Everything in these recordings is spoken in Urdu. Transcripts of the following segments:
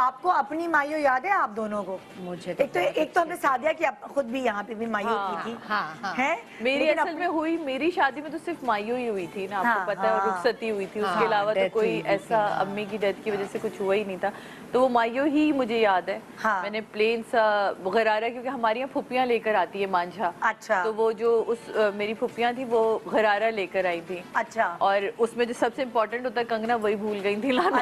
آپ کو اپنی مائیو یاد ہے آپ دونوں کو؟ مجھے ایک تو ہم نے سعدیہ کی خود بھی یہاں پہ بھی مائیو کی تھی ہے، میری اصل میں ہوئی، میری شادی میں تو صرف مائیو ہی ہوئی تھی نا، آپ کو پتا ہے، اور رخصتی ہوئی تھی، اس کے علاوہ تو کوئی ایسا امی کی ڈیتھ کی وجہ سے کچھ ہوا ہی نہیں تھا، تو وہ مائیو ہی مجھے یاد ہے. میں نے پلین سا غرارہ، کیونکہ ہماری یہاں پھپھیاں لے کر آتی ہے مانجھا، تو وہ جو میری پھپھیاں تھی وہ غرارہ لے کر آئی تھی، اور اس میں جو سب سے امپورٹنٹ ہوتا ہے کنگنا، وہی بھول گئی تھی لانا.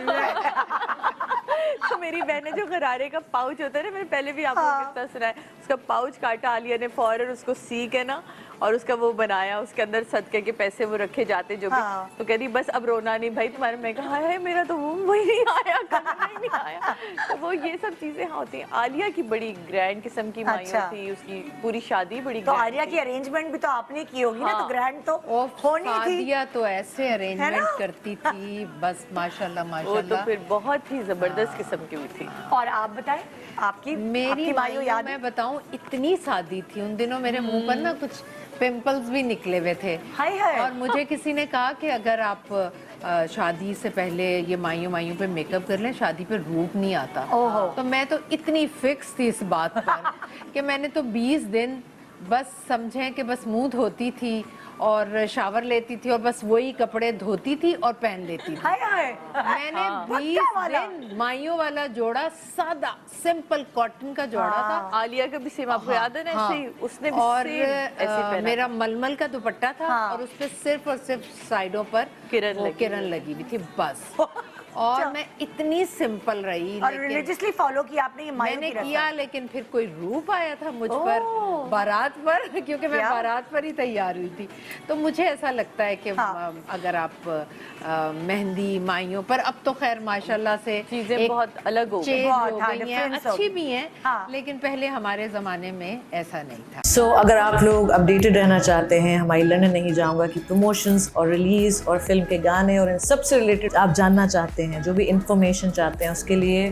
تو میری بہن نے جو غرارے کا پاؤچ ہوتا ہے نا، میں نے پہلے بھی آپ کو قصہ سنا ہے، اس کا پاؤچ کاٹا، عالیہ نے فوراً اس کو سی کے نا اور اس کا وہ بنایا، اس کے اندر صدقے کے پیسے وہ رکھے جاتے جو بھی، تو کہتی بس اب رونا نہیں بھائی تمہارے. میں کہا ہے میرا تو وہی نہیں آیا، کنگنا ہی نہیں آیا. تو وہ یہ سب چیزیں ہوتی ہیں. عالیہ کی بڑی گرینڈ قسم کی مائیو تھی، اس کی پوری شادی بڑی گرینڈ. تو عالیہ کی ارینجمنٹ بھی تو آپ نے کی ہوگی نا، تو گرینڈ تو ہونی تھی. سعدیہ تو ایسے ارینجمنٹ کرتی تھی بس ماشاءاللہ ماشاءاللہ. وہ تو پھر بہت ہی زبردست قسم کی ہوئی تھی. اور آپ بتائیں آپ کی میری مائیو یاد؟ میں بتاؤں اتنی سادی تھی ان دنوں، میرے منہ پر نا کچھ پمپلز بھی نکلے ہوئے تھے، اور مجھے کسی نے کہا کہ اگر آپ شادی سے پہلے یہ مائیوں پہ میک اپ کر لیں شادی پہ روپ نہیں آتا. تو میں تو اتنی فکس تھی اس بات پر کہ میں نے تو 20 دن بس سمجھیں کہ بس منہ دھوتی تھی اور شاور لیتی تھی اور بس وہی کپڑے دھوتی تھی اور پہن لیتی تھی. میں نے 20 دن مائیوں والا جوڑا، سادہ سمپل کاٹن کا جوڑا تھا. عالیہ کا بھی سیم آپ کو یاد ہے نا ایسے ہی، اس نے بھی اور سیم ایسے پہنا. میرا ململ کا دوپٹہ تھا اور اس پہ صرف اور صرف سائیڈوں پر کرن لگی ہوئی تھی بس. اور میں اتنی سمپل رہی، اور ریلیجسلی فالو کیا آپ نے یہ مائیو میں نے کیا، لیکن پھر کوئی روپ آیا تھا مجھ پر بارات پر، کیونکہ میں بارات پر ہی تیار ہوئی تھی. تو مجھے ایسا لگتا ہے کہ اگر آپ مہندی مائیوں پر، اب تو خیر ماشاءاللہ سے چیزیں بہت الگ ہو گئی ہیں، اچھی بھی ہیں، لیکن پہلے ہمارے زمانے میں ایسا نہیں تھا. سو اگر آپ لوگ اپڈیٹڈ رہنا چاہتے ہیں ہماری لندن نہیں جاؤں گا کی پروموشنز اور ریلیز اور فلم کے گانے اور ان سب سے ریلیٹڈ آپ جاننا چاہتے ہیں، جو بھی انفارمیشن چاہتے ہیں، اس کے لیے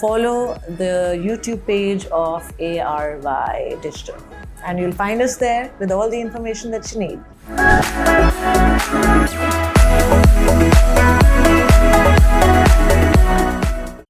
follow the YouTube page of ARY Digital and you'll find us there with all the information that you need.